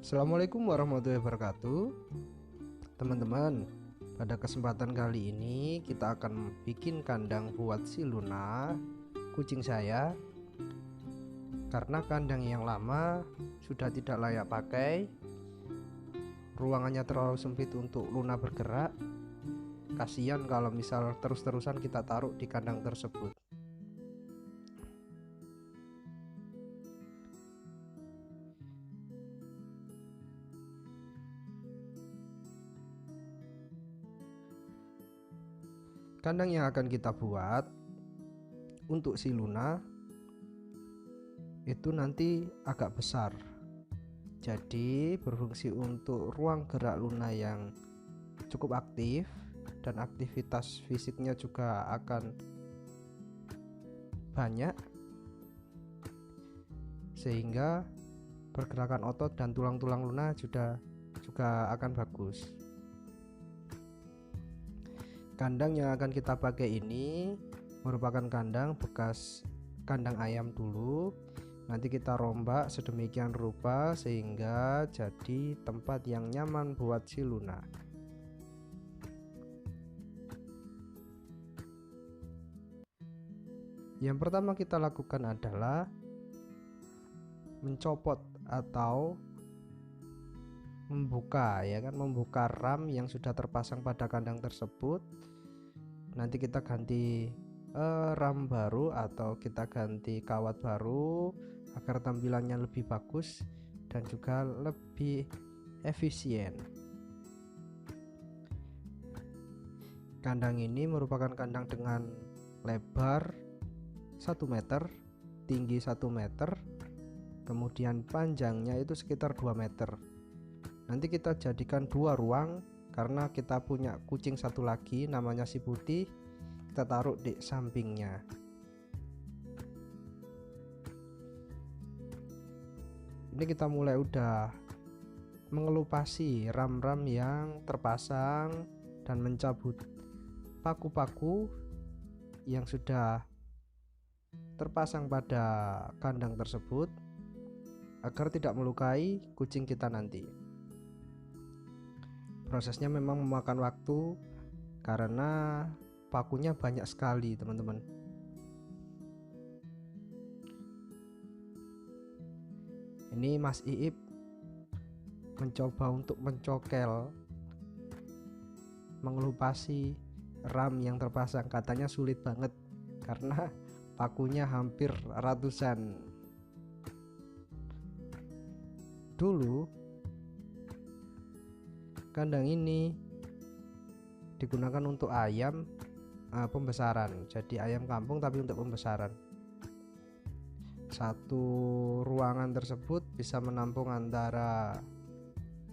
Assalamualaikum warahmatullahi wabarakatuh. Teman-teman, pada kesempatan kali ini kita akan bikin kandang buat si Luna, kucing saya. Karena kandang yang lama sudah tidak layak pakai, ruangannya terlalu sempit untuk Luna bergerak. Kasihan kalau misal terus-terusan kita taruh di kandang tersebut. Kandang yang akan kita buat untuk si Luna itu nanti agak besar, jadi berfungsi untuk ruang gerak Luna yang cukup aktif dan aktivitas fisiknya juga akan banyak, sehingga pergerakan otot dan tulang-tulang Luna juga akan bagus. Kandang yang akan kita pakai ini merupakan kandang bekas kandang ayam dulu. Nanti kita rombak sedemikian rupa sehingga jadi tempat yang nyaman buat si Luna. Yang pertama kita lakukan adalah mencopot atau membuka ram yang sudah terpasang pada kandang tersebut. Nanti kita ganti ram baru atau kita ganti kawat baru agar tampilannya lebih bagus dan juga lebih efisien. Kandang ini merupakan kandang dengan lebar 1 meter, tinggi 1 meter, kemudian panjangnya itu sekitar 2 meter. Nanti kita jadikan 2 ruang karena kita punya kucing satu lagi namanya si putih, kita taruh di sampingnya. Ini kita mulai udah mengelupasi ram-ram yang terpasang dan mencabut paku-paku yang sudah terpasang pada kandang tersebut agar tidak melukai kucing kita nanti. Prosesnya memang memakan waktu karena pakunya banyak sekali, teman-teman. Ini Mas Iip mencoba untuk mencokel, mengelupasi ram yang terpasang. Katanya sulit banget karena pakunya hampir ratusan. Dulu kandang ini digunakan untuk ayam pembesaran, jadi ayam kampung tapi untuk pembesaran. Satu ruangan tersebut bisa menampung antara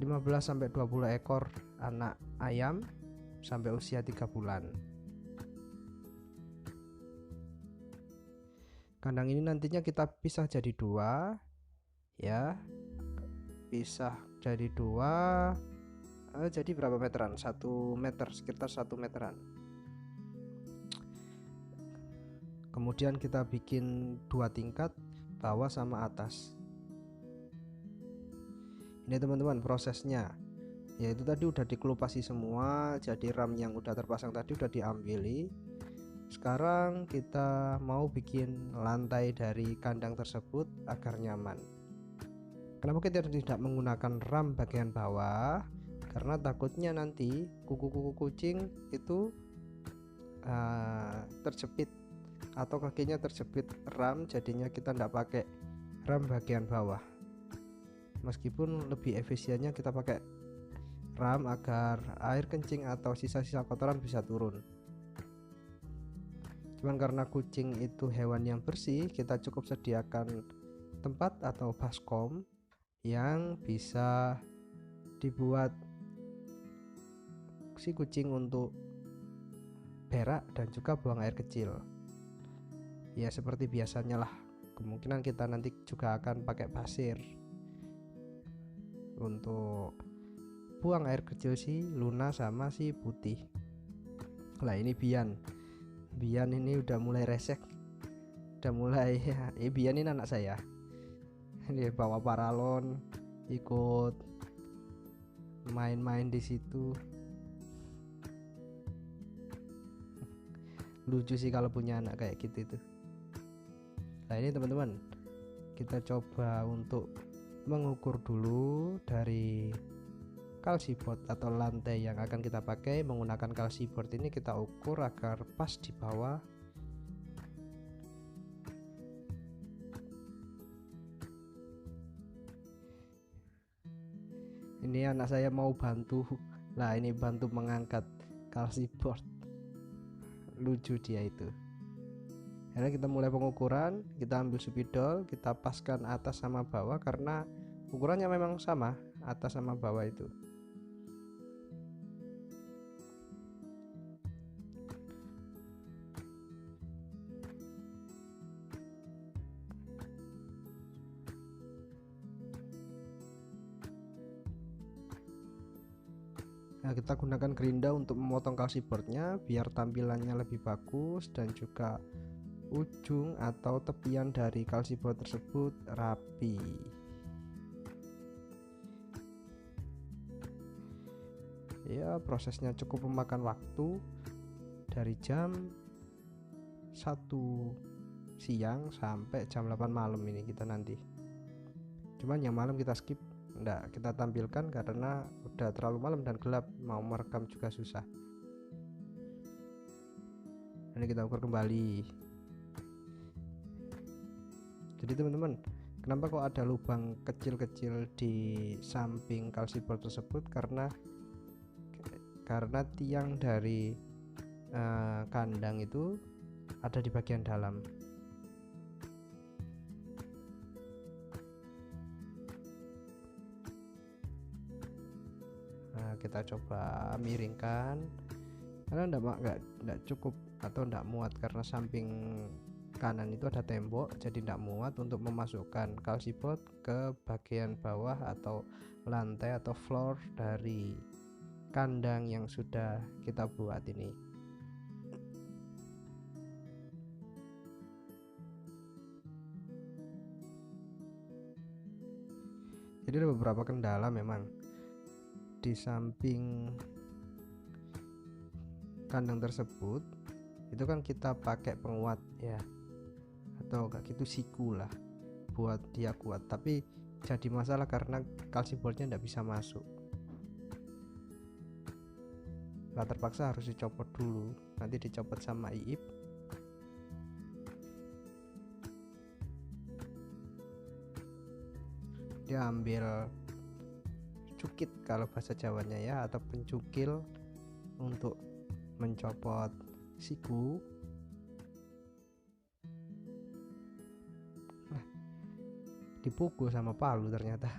15-20 ekor anak ayam sampai usia 3 bulan. Kandang ini nantinya kita pisah jadi 2 ya, pisah jadi 2. Jadi berapa meteran? 1 meter, sekitar 1 meteran. Kemudian kita bikin 2 tingkat, bawah sama atas. Ini teman-teman prosesnya, yaitu tadi udah dikelupasi semua, jadi ram yang udah terpasang tadi udah diambili. Sekarang kita mau bikin lantai dari kandang tersebut agar nyaman. Kenapa kita tidak menggunakan ram bagian bawah? Karena takutnya nanti kuku-kuku kucing itu terjepit atau kakinya terjepit ram, jadinya kita tidak pakai ram bagian bawah. Meskipun lebih efisiennya kita pakai ram agar air kencing atau sisa-sisa kotoran bisa turun. Cuman karena kucing itu hewan yang bersih, kita cukup sediakan tempat atau baskom yang bisa dibuat si kucing untuk berak dan juga buang air kecil. Ya seperti biasanya lah. Kemungkinan kita nanti juga akan pakai pasir untuk buang air kecil si Luna sama si putih. Lah ini Bian ini udah mulai resek, udah mulai ya, Bian ini anak saya. Dia bawa paralon, ikut main-main di situ. Lucu sih kalau punya anak kayak gitu itu. Nah ini teman-teman, kita coba untuk mengukur dulu dari kalsiboard atau lantai yang akan kita pakai. Menggunakan kalsiboard ini kita ukur agar pas di bawah. Ini anak saya mau bantu. Nah ini bantu mengangkat kalsiboard, lucu dia itu. Akhirnya kita mulai pengukuran, kita ambil spidol, kita paskan atas sama bawah karena ukurannya memang sama atas sama bawah itu. Nah, kita gunakan gerinda untuk memotong kalsiboardnya biar tampilannya lebih bagus dan juga ujung atau tepian dari kalsiboard tersebut rapi. Ya, prosesnya cukup memakan waktu dari jam 1 siang sampai jam 8 malam ini kita nanti. Cuman yang malam kita skip, enggak kita tampilkan karena udah terlalu malam dan gelap, mau merekam juga susah. Ini kita ukur kembali. Jadi teman-teman, kenapa kok ada lubang kecil-kecil di samping kalsiboard tersebut? Karena tiang dari kandang itu ada di bagian dalam. Nah, kita coba miringkan karena enggak cukup atau enggak muat karena samping kanan itu ada tembok, jadi tidak muat untuk memasukkan kalsiboard ke bagian bawah atau lantai atau floor dari kandang yang sudah kita buat ini. Jadi ada beberapa kendala memang di samping kandang tersebut. Itu kan kita pakai penguat ya, atau kayak gitu siku lah buat dia kuat, tapi jadi masalah karena kalsiboardnya tidak bisa masuk. Nah, terpaksa harus dicopot dulu, nanti dicopot sama Iip. Dia ambil cukit kalau bahasa Jawanya ya, atau pencukil untuk mencopot siku. Nah, dipukul sama palu ternyata.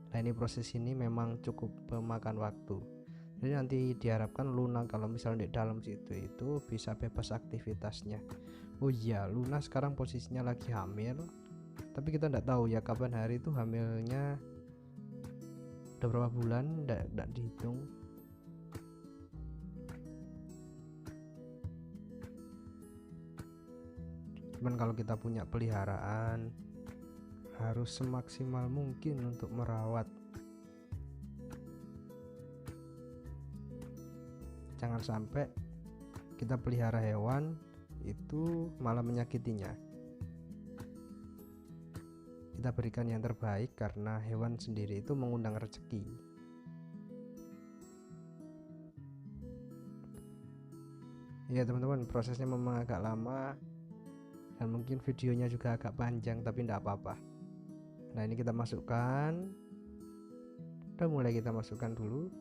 Nah ini proses ini memang cukup memakan waktu. Jadi nanti diharapkan Luna kalau misalnya di dalam situ itu bisa bebas aktivitasnya. Oh iya, Luna sekarang posisinya lagi hamil, tapi kita tidak tahu ya kapan hari itu hamilnya, udah berapa bulan, tidak dihitung. Cuman kalau kita punya peliharaan harus semaksimal mungkin untuk merawat. Jangan sampai kita pelihara hewan itu malah menyakitinya. Kita berikan yang terbaik karena hewan sendiri itu mengundang rezeki. Ya teman-teman, prosesnya memang agak lama dan mungkin videonya juga agak panjang, tapi tidak apa-apa. Nah ini kita masukkan, udah mulai kita masukkan dulu.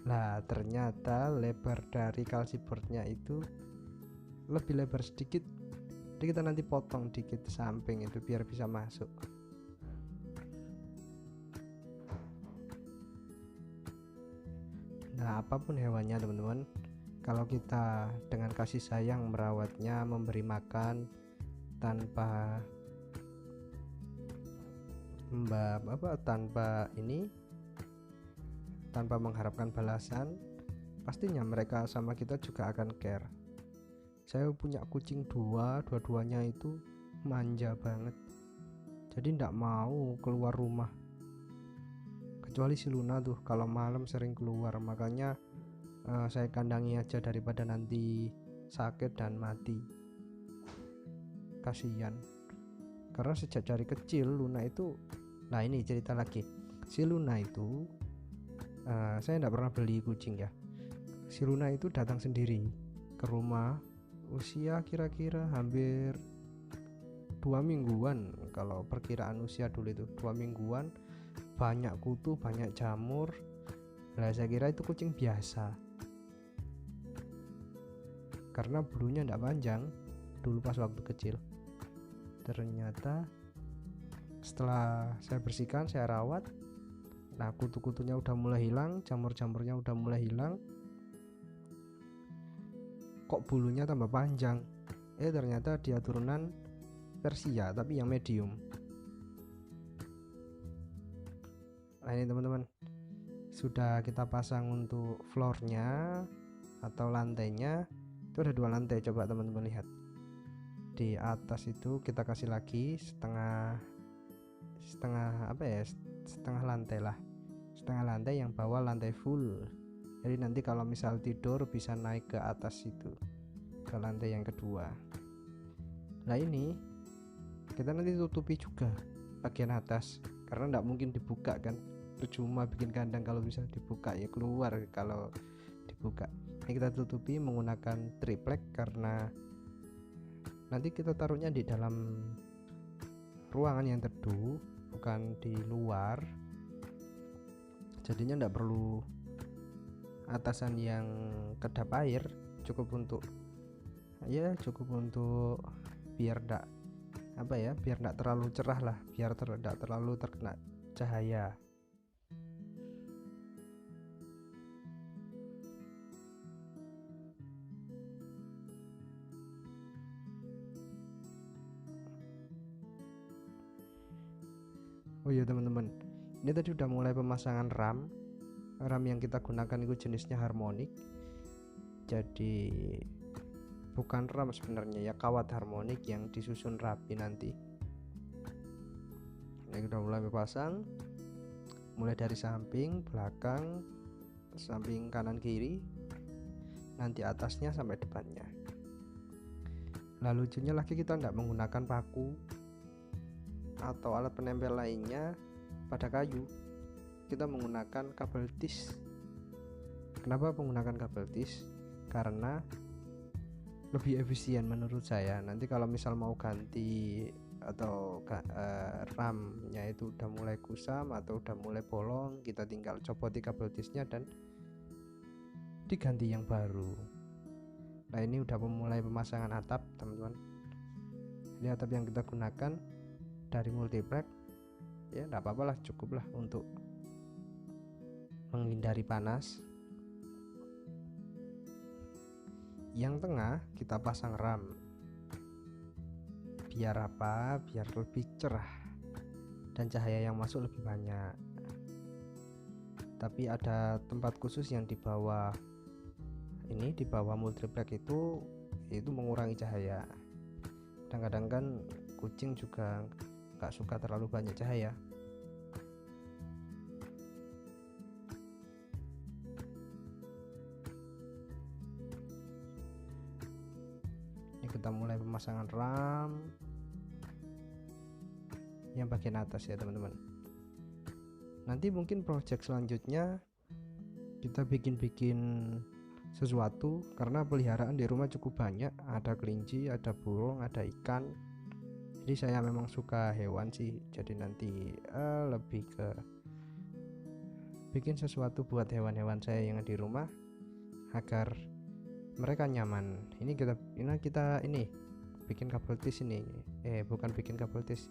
Nah ternyata lebar dari kalsiboardnya itu lebih lebar sedikit, jadi kita nanti potong dikit samping itu biar bisa masuk. Nah apapun hewannya teman-teman, kalau kita dengan kasih sayang merawatnya, memberi makan tanpa tanpa mengharapkan balasan, pastinya mereka sama kita juga akan care. Saya punya kucing dua-duanya itu manja banget, jadi tidak mau keluar rumah, kecuali si Luna tuh kalau malam sering keluar. Makanya saya kandangi aja daripada nanti sakit dan mati, kasihan. Karena sejak dari kecil Luna itu, nah ini cerita lagi, si Luna itu saya tidak pernah beli kucing ya. Si Luna itu datang sendiri ke rumah usia kira-kira hampir 2 mingguan. Kalau perkiraan usia dulu itu 2 mingguan, banyak kutu, banyak jamur. Nah, saya kira itu kucing biasa karena bulunya tidak panjang dulu pas waktu kecil. Ternyata setelah saya bersihkan, saya rawat, nah kutu-kutunya udah mulai hilang, jamur-jamurnya udah mulai hilang, kok bulunya tambah panjang. Ternyata dia turunan Persia tapi yang medium. Nah ini teman-teman, sudah kita pasang untuk floornya atau lantainya. Itu ada 2 lantai, coba teman-teman lihat. Di atas itu kita kasih lagi setengah lantai lah, setengah lantai, yang bawah lantai full. Jadi nanti kalau misal tidur bisa naik ke atas itu, ke lantai yang kedua. Nah ini kita nanti tutupi juga bagian atas, karena tidak mungkin dibuka kan, percuma bikin kandang kalau bisa dibuka, ya keluar kalau dibuka. Ini kita tutupi menggunakan triplek karena nanti kita taruhnya di dalam ruangan yang teduh, bukan di luar. Jadinya tidak perlu atasan yang kedap air, cukup untuk biar tidak terlalu cerah lah, biar tidak terlalu terkena cahaya. Oh iya teman-teman, ini tadi udah mulai pemasangan RAM yang kita gunakan itu jenisnya harmonik. Jadi bukan RAM sebenarnya ya, kawat harmonik yang disusun rapi nanti. Ini udah mulai pasang, mulai dari samping, belakang, samping kanan kiri, nanti atasnya sampai depannya. Lalu lucunya lagi, kita tidak menggunakan paku atau alat penempel lainnya pada kayu, kita menggunakan kabel tis. Kenapa menggunakan kabel tis? Karena lebih efisien menurut saya. Nanti kalau misal mau ganti atau RAM-nya itu udah mulai kusam atau udah mulai bolong, kita tinggal copoti kabel tisnya dan diganti yang baru. Nah ini udah memulai pemasangan atap teman-teman. Ini atap yang kita gunakan dari multiplek, ya enggak apa-apa lah, cukup lah untuk menghindari panas. Yang tengah kita pasang RAM, biar apa? Biar lebih cerah dan cahaya yang masuk lebih banyak. Tapi ada tempat khusus yang di bawah ini, di bawah multiplek itu mengurangi cahaya. Kadang-kadang kan kucing juga nggak suka terlalu banyak cahaya. Ini kita mulai pemasangan RAM yang bagian atas ya teman-teman. Nanti mungkin project selanjutnya kita bikin sesuatu, karena peliharaan di rumah cukup banyak, ada kelinci, ada burung, ada ikan. Jadi saya memang suka hewan sih, jadi nanti lebih ke bikin sesuatu buat hewan-hewan saya yang di rumah agar mereka nyaman. Ini kita bikin kabel tis ini, bukan bikin kabel tis,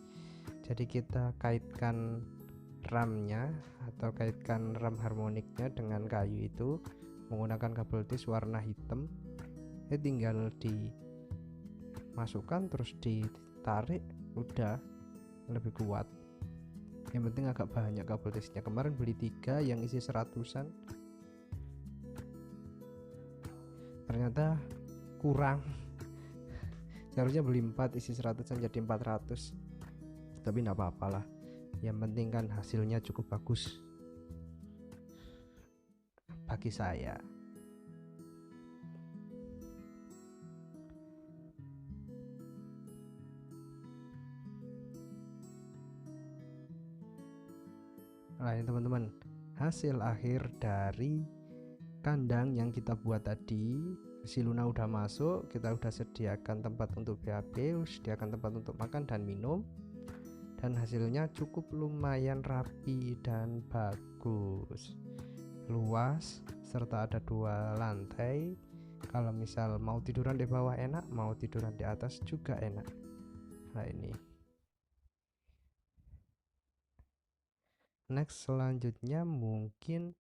jadi kita kaitkan RAM-nya atau kaitkan RAM harmoniknya dengan kayu itu menggunakan kabel tis warna hitam. Tinggal dimasukkan terus ditarik, udah lebih kuat. Yang penting agak banyak kabel tisnya. Kemarin beli 3 yang isi 100-an, ternyata kurang, Seharusnya beli 4 isi 100 jadi 400, tapi enggak apa-apa lah, yang penting kan hasilnya cukup bagus bagi saya. Nah ini teman-teman, hasil akhir dari kandang yang kita buat tadi. Si Luna udah masuk, kita udah sediakan tempat untuk BAB, sediakan tempat untuk makan dan minum, dan hasilnya cukup lumayan rapi dan bagus, luas, serta ada 2 lantai. Kalau misal mau tiduran di bawah enak, mau tiduran di atas juga enak. Nah ini next, selanjutnya mungkin